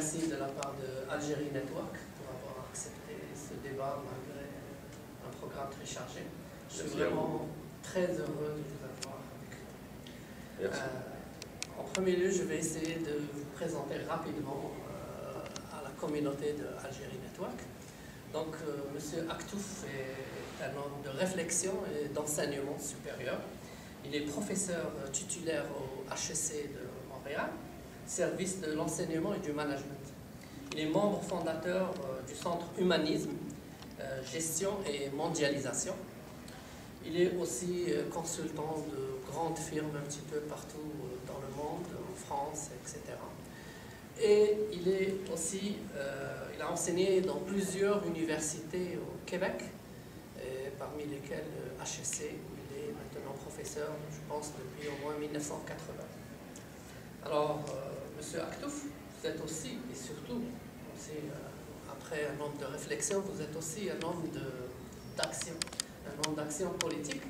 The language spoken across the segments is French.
merci de la part de Algérie Network pour avoir accepté ce débat malgré un programme très chargé. Je suis vraiment très heureux de vous avoir avec nous. Merci. En premier lieu, je vais essayer de vous présenter rapidement à la communauté de Algérie Network. Donc, M. Aktouf est un homme de réflexion et d'enseignement supérieur. Il est professeur titulaire au HEC de Montréal, service de l'enseignement et du management. Il est membre fondateur du Centre Humanisme, Gestion et Mondialisation. Il est aussi consultant de grandes firmes un petit peu partout dans le monde, en France, etc. Et il est aussi, il a enseigné dans plusieurs universités au Québec, parmi lesquelles HEC, où il est maintenant professeur, je pense, depuis au moins 1980. Alors, M. Aktouf, vous êtes aussi, et surtout, aussi, après un homme de réflexion, vous êtes aussi un homme d'action, un homme d'action politique.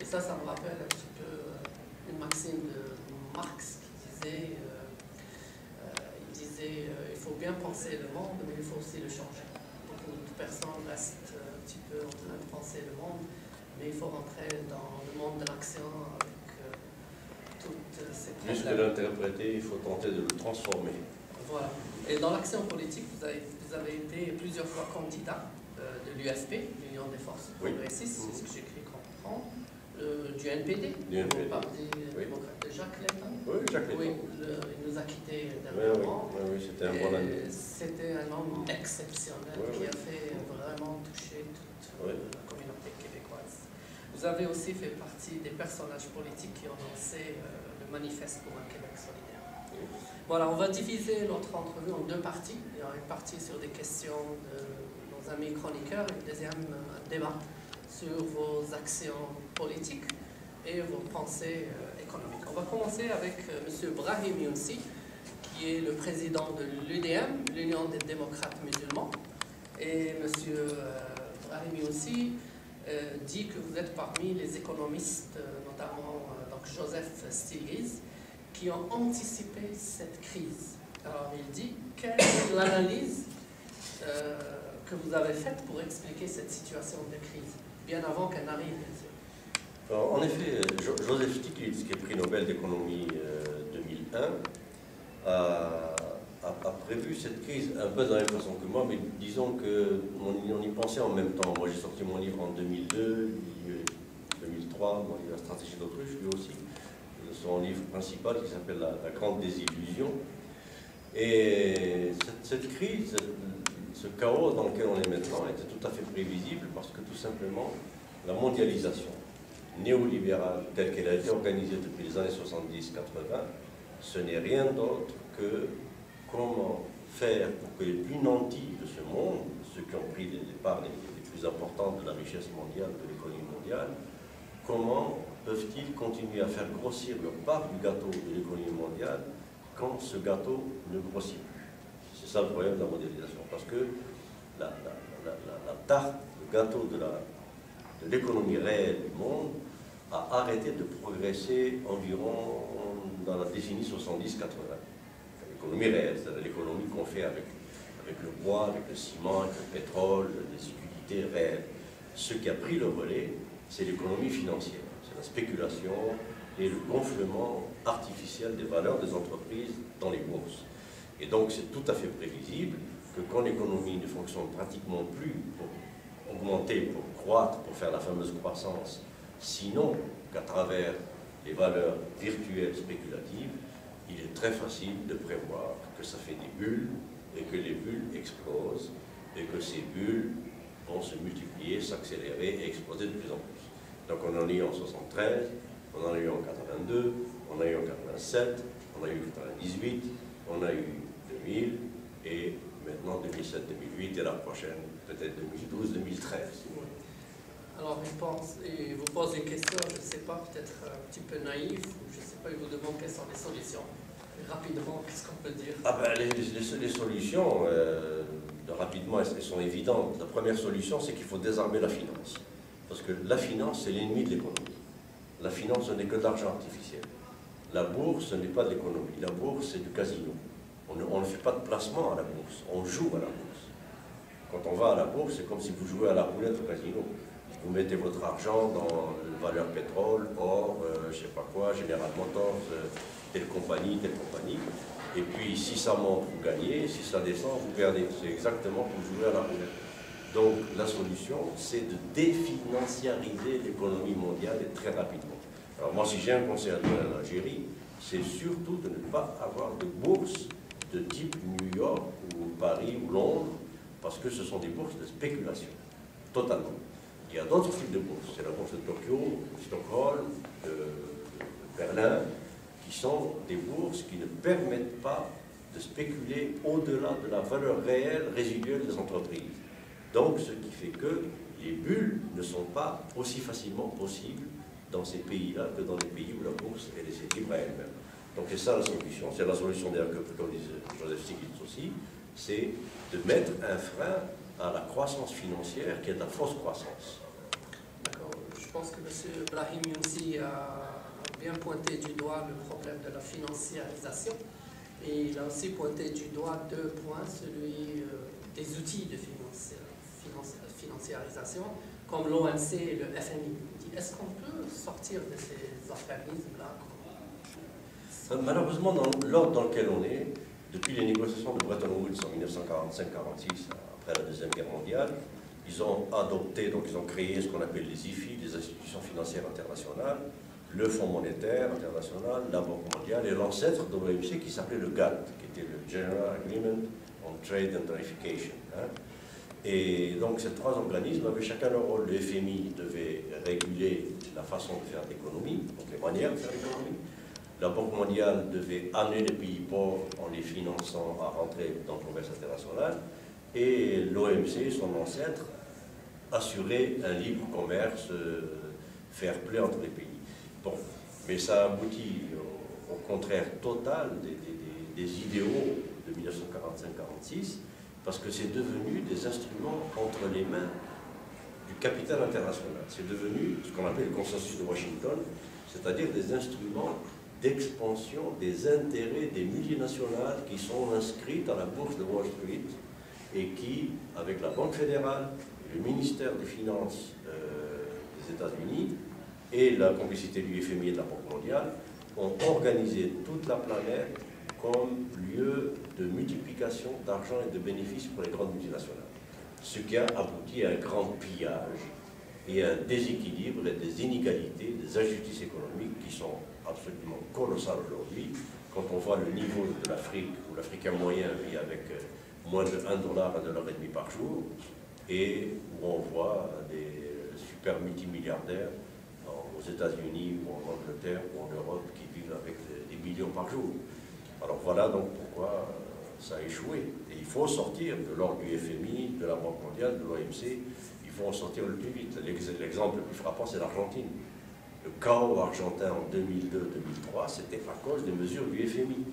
Et ça me rappelle un petit peu une maxime de Marx qui disait il faut bien penser le monde, mais il faut aussi le changer. Beaucoup de personnes restent un petit peu en train de penser le monde, mais il faut rentrer dans le monde de l'action avec toutes ces problèmes. Plus que l'interpréter, il faut tenter de le transformer. Voilà. Et dans l'action politique, vous avez été plusieurs fois candidat de l'UFP, l'Union des forces progressistes, c'est ce que j'ai cru comprendre, du NPD, du Parti démocrate de Jacques Layton. Oui, Jacques Layton. Oui, il nous a quittés dernièrement. Oui, c'était un bon ami. C'était un homme exceptionnel qui a fait vraiment toucher toute la communauté québécoise. Vous avez aussi fait partie des personnages politiques qui ont lancé le manifeste pour un Québec solidaire. Voilà, on va diviser notre entrevue en deux parties. Il y aura une partie sur des questions de nos amis chroniqueurs et une deuxième débat sur vos actions politiques et vos pensées économiques. On va commencer avec M. Brahim Younsi, qui est le président de l'UDM, l'Union des démocrates musulmans. Et M. Brahim Younsi dit que vous êtes parmi les économistes, notamment donc Joseph Stiglitz, qui ont anticipé cette crise. Alors il dit, quelle est l'analyse que vous avez faite pour expliquer cette situation de crise, bien avant qu'elle n'arrive, bien sûr? Alors, en effet, Joseph Stiglitz, qui est prix Nobel d'économie 2001, a prévu cette crise un peu de la même façon que moi, mais disons qu'on y pensait en même temps. Moi, j'ai sorti mon livre en 2002, 2003, mon livre La stratégie d'autruche, lui aussi, son livre principal qui s'appelle La grande désillusion. Et cette crise, ce chaos dans lequel on est maintenant, était tout à fait prévisible parce que tout simplement, la mondialisation néolibérale telle qu'elle a été organisée depuis les années 70-80, ce n'est rien d'autre que comment faire pour que les plus nantis de ce monde, ceux qui ont pris les parts les plus importantes de la richesse mondiale, de l'économie mondiale, comment peuvent-ils continuer à faire grossir leur part du gâteau de l'économie mondiale quand ce gâteau ne grossit plus? C'est ça le problème de la mondialisation, parce que la tarte, le gâteau de l'économie réelle du monde a arrêté de progresser environ dans la décennie 70-80. L'économie réelle, c'est-à-dire l'économie qu'on fait avec le bois, avec le ciment, avec le pétrole, les utilités réelles. Ce qui a pris le relais, c'est l'économie financière, c'est la spéculation et le gonflement artificiel des valeurs des entreprises dans les bourses. Et donc c'est tout à fait prévisible que quand l'économie ne fonctionne pratiquement plus pour augmenter, pour croître, pour faire la fameuse croissance, sinon qu'à travers les valeurs virtuelles spéculatives, il est très facile de prévoir que ça fait des bulles et que les bulles explosent et que ces bulles vont se multiplier, s'accélérer et exploser de plus en plus. Donc on en a eu en 73, on en a eu en 82, on a eu en 87, on a eu en 98, on a eu 2000 et maintenant 2007-2008 et la prochaine peut-être 2012-2013. Alors il vous pose une question, je ne sais pas, peut-être un petit peu naïf, je ne sais pas, il vous demande quelles sont les solutions. Rapidement, qu'est-ce qu'on peut dire? Les solutions, rapidement, elles sont évidentes. La première solution, c'est qu'il faut désarmer la finance. Parce que la finance, c'est l'ennemi de l'économie. La finance, ce n'est que de l'argent artificiel. La bourse, ce n'est pas de l'économie. La bourse, c'est du casino. On ne fait pas de placement à la bourse, on joue à la bourse. Quand on va à la bourse, c'est comme si vous jouez à la roulette au casino. Vous mettez votre argent dans valeur pétrole, or, je ne sais pas quoi, General Motors, telle compagnie. Et puis, si ça monte, vous gagnez, si ça descend, vous perdez. C'est exactement comme jouer à la roulette. Donc, la solution, c'est de définanciariser l'économie mondiale et très rapidement. Alors, moi, si j'ai un conseil à donner en Algérie, c'est surtout de ne pas avoir de bourse de type New York ou Paris ou Londres, parce que ce sont des bourses de spéculation, totalement. Il y a d'autres types de bourses, c'est la bourse de Tokyo, de Stockholm, de Berlin, qui sont des bourses qui ne permettent pas de spéculer au-delà de la valeur réelle résiduelle des entreprises. Donc, ce qui fait que les bulles ne sont pas aussi facilement possibles dans ces pays-là que dans les pays où la bourse est libre à elle-même. Donc, c'est ça la solution. C'est la solution d'ailleurs que préconise Joseph Stiglitz aussi, c'est de mettre un frein à la croissance financière qui est de la fausse croissance. D'accord. Je pense que M. Brahim Younsi a bien pointé du doigt le problème de la financiarisation et il a aussi pointé du doigt deux points, celui des outils de financiarisation comme l'OMC et le FMI. Est-ce qu'on peut sortir de ces organismes-là? Malheureusement, dans l'ordre dans lequel on est, depuis les négociations de Bretton Woods en 1945-46, après la Deuxième Guerre mondiale, ils ont adopté, donc ils ont créé ce qu'on appelle les IFI, les institutions financières internationales, le Fonds monétaire international, la Banque mondiale et l'ancêtre de l'OMC qui s'appelait le GATT, qui était le General Agreement on Trade and Tarification. Et donc ces trois organismes avaient chacun leur rôle. Le FMI devait réguler la façon de faire l'économie, donc les manières de faire l'économie. La Banque mondiale devait amener les pays pauvres en les finançant à rentrer dans le commerce international. Et l'OMC, son ancêtre, assurait un libre commerce fair play entre les pays. Bon, mais ça aboutit au contraire total des idéaux de 1945-46, parce que c'est devenu des instruments entre les mains du capital international. C'est devenu ce qu'on appelle le consensus de Washington, c'est-à-dire des instruments d'expansion des intérêts des multinationales qui sont inscrites à la bourse de Wall Street et qui, avec la Banque fédérale, le ministère des Finances des États-Unis et la complicité du FMI et de la Banque mondiale, ont organisé toute la planète comme lieu de multiplication d'argent et de bénéfices pour les grandes multinationales. Ce qui a abouti à un grand pillage et à un déséquilibre et des inégalités, des injustices économiques qui sont absolument colossales aujourd'hui. Quand on voit le niveau de l'Afrique, où l'Africain moyen vit avec moins de $1 à $1,50 par jour, et où on voit des super multimilliardaires aux États-Unis ou en Angleterre ou en Europe qui vivent avec des millions par jour. Alors voilà donc pourquoi ça a échoué. Et il faut sortir de l'ordre du FMI, de la Banque mondiale, de l'OMC, il faut en sortir le plus vite. L'exemple le plus frappant, c'est l'Argentine. Le chaos argentin en 2002-2003, c'était à cause des mesures du FMI,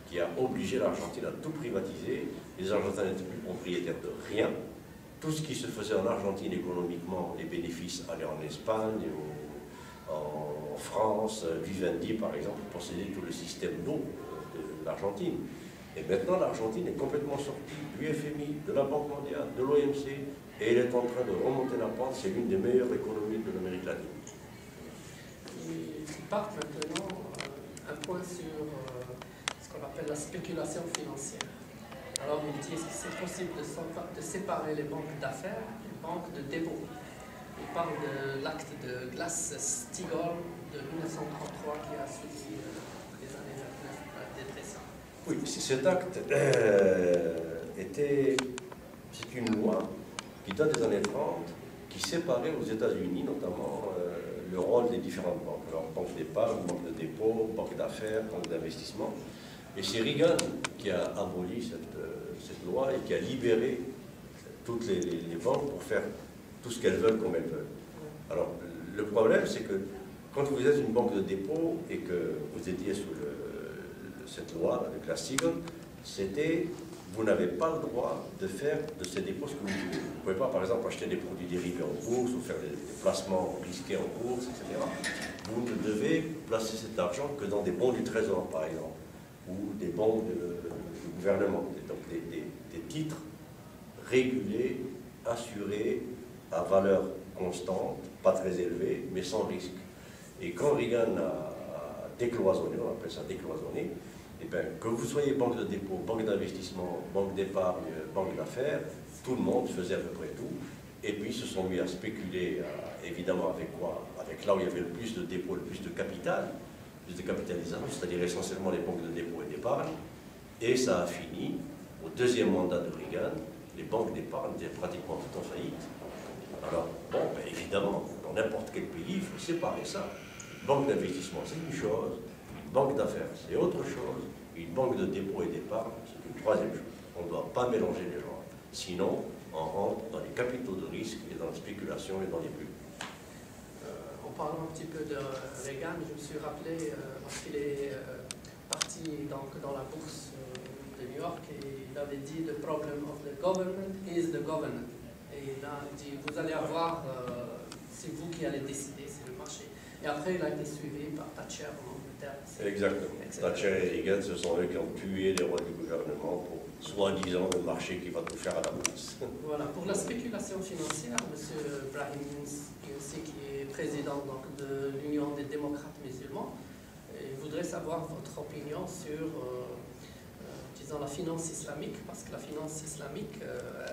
qui a obligé l'Argentine à tout privatiser. Les Argentins n'étaient plus propriétaires de rien. Tout ce qui se faisait en Argentine économiquement, les bénéfices allaient en Espagne, en France. Vivendi, par exemple, possédait tout le système d'eau de l'Argentine. Et maintenant, l'Argentine est complètement sortie du FMI, de la Banque mondiale, de l'OMC, et elle est en train de remonter la pente. C'est l'une des meilleures économies de l'Amérique latine. Il part maintenant un point sur ce qu'on appelle la spéculation financière. Alors, ils disent que c'est possible de séparer les banques d'affaires des banques de dépôt. Il parle de l'acte de Glass-Steagall de 1933 qui a suivi les années 29, la dépression. Oui, cet acte c'est une loi qui date des années 30, qui séparait aux États-Unis notamment le rôle des différentes banques. Alors, banque d'épargne, banque de dépôt, banque d'affaires, banque d'investissement. Et c'est Reagan qui a aboli cette loi et qui a libéré toutes les banques pour faire tout ce qu'elles veulent comme elles veulent. Alors, le problème, c'est que quand vous êtes une banque de dépôt et que vous étiez sous cette loi de Glass-Steagall, c'était vous n'avez pas le droit de faire de ces dépôts ce que vous voulez. Vous ne pouvez pas, par exemple, acheter des produits dérivés en bourse ou faire des placements risqués en bourse, etc. Vous ne devez placer cet argent que dans des bons du Trésor, par exemple, ou des bons du gouvernement. Donc des titres régulés, assurés, à valeur constante, pas très élevée, mais sans risque. Et quand Reagan a décloisonné, on appelle ça décloisonné, eh bien, que vous soyez banque de dépôt, banque d'investissement, banque d'épargne, banque d'affaires, tout le monde faisait à peu près tout. Et puis ils se sont mis à spéculer, évidemment avec quoi? Avec là où il y avait le plus de dépôts, le plus de capital, plus de capitalisation, c'est-à-dire essentiellement les banques de dépôt et d'épargne. Et ça a fini, au deuxième mandat de Reagan, les banques d'épargne étaient pratiquement toutes en faillite. Alors, bon, ben évidemment, dans n'importe quel pays, il faut séparer ça. Une banque d'investissement, c'est une chose, une banque d'affaires, c'est autre chose, une banque de dépôt et d'épargne, c'est une troisième chose. On ne doit pas mélanger les genres. Sinon, on rentre dans les capitaux de risque et dans la spéculation et dans les bulles. En parlant un petit peu de Reagan, je me suis rappelé, parce qu'il est parti donc, dans la bourse de New York, et il avait dit « The problem of the government is the government ». Et là, il dit, vous allez avoir, c'est vous qui allez décider, c'est le marché. Et après, il a été suivi par Thatcher en Angleterre. Exactement. Thatcher et Reagan, ce sont eux qui ont tué les rois du gouvernement pour, soi-disant, le marché qui va tout faire à la bourse. Voilà, pour la spéculation financière, M. Brahim Youssi, qui est président donc, de l'Union des démocrates musulmans, je voudrais savoir votre opinion sur disons, la finance islamique, parce que la finance islamique,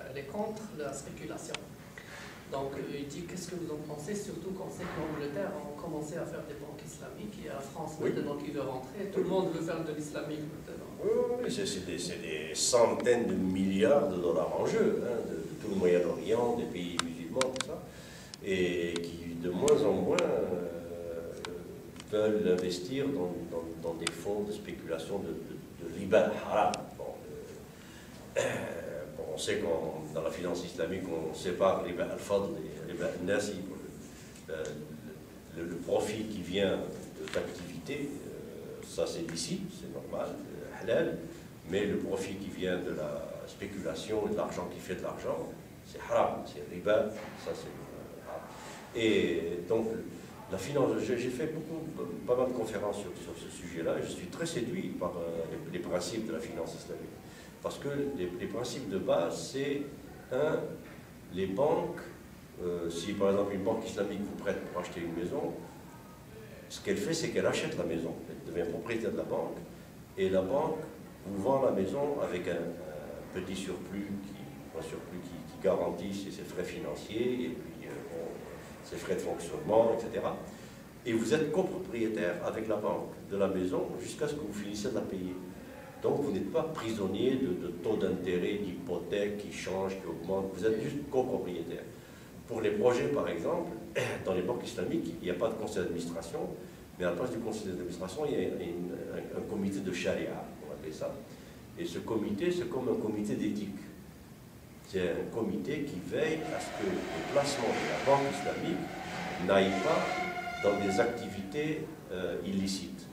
elle est contre la spéculation. Donc, il dit, qu'est-ce que vous en pensez, surtout quand on sait que l'Angleterre a commencé à faire des banques islamiques, et la France maintenant qui veut rentrer, tout le monde veut faire de l'islamique maintenant. Oui, c'est des centaines de milliards de dollars en jeu, hein, de tout le Moyen-Orient, des pays musulmans, tout ça, et qui de moins en moins veulent investir dans des fonds de spéculation de riba haram. Bon, on sait que dans la finance islamique, on sépare riba al-fadl et riba al-nasi. Le profit qui vient d'activité, ça c'est licite, c'est normal, halal, mais le profit qui vient de la spéculation et de l'argent qui fait de l'argent, c'est haram, c'est riba, ça c'est haram. Et donc, la finance, j'ai fait pas mal de conférences sur ce sujet-là, et je suis très séduit par les principes de la finance islamique. Parce que les principes de base, c'est, un, les banques, si par exemple une banque islamique vous prête pour acheter une maison, ce qu'elle fait, c'est qu'elle achète la maison, elle devient propriétaire de la banque, et la banque vous vend la maison avec un petit surplus qui garantit ses frais financiers, et puis ses frais de fonctionnement, etc. Et vous êtes copropriétaire avec la banque de la maison jusqu'à ce que vous finissiez de la payer. Donc vous n'êtes pas prisonnier de taux d'intérêt, d'hypothèque qui changent, qui augmentent, vous êtes juste copropriétaire. Pour les projets, par exemple, dans les banques islamiques, il n'y a pas de conseil d'administration, mais à la place du conseil d'administration, il y a un comité de charia, on appelle ça. Et ce comité, c'est comme un comité d'éthique. C'est un comité qui veille à ce que le placement de la banque islamique n'aille pas dans des activités illicites.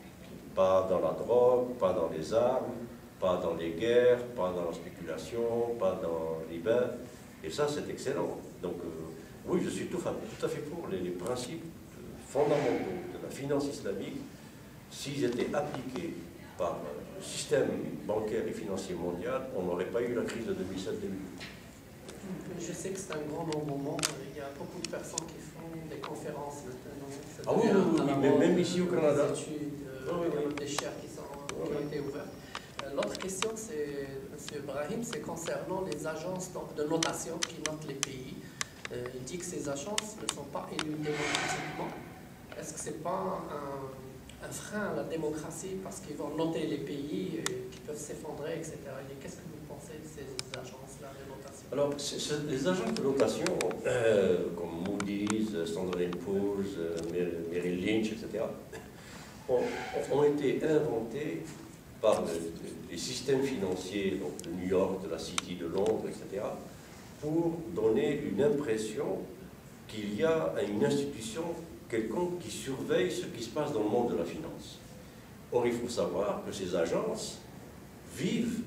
Pas dans la drogue, pas dans les armes, pas dans les guerres, pas dans la spéculation, pas dans les bains. Et ça, c'est excellent. Donc, oui, je suis tout à fait pour les principes fondamentaux de la finance islamique. S'ils étaient appliqués par le système bancaire et financier mondial, on n'aurait pas eu la crise de 2007-2008. Je sais que c'est un grand engouement. Il y a beaucoup de personnes qui font des conférences maintenant. Ah oui, même ici au Canada. Des études, il y a même des chaires qui ont été ouvertes. L'autre question, c'est, M. Brahim, c'est concernant les agences donc, de notation qui notent les pays. Il dit que ces agences ne sont pas élues démocratiquement. Est-ce que ce n'est pas un frein à la démocratie parce qu'ils vont noter les pays qui peuvent s'effondrer, etc. Qu'est-ce que vous pensez de ces agences-là de notation? Alors, les agences de notation, comme Moody's, Standard & Poor's, Merrill Lynch, etc., ont été inventés par les systèmes financiers donc de New York, de la City, de Londres, etc., pour donner une impression qu'il y a une institution quelconque qui surveille ce qui se passe dans le monde de la finance. Or, il faut savoir que ces agences vivent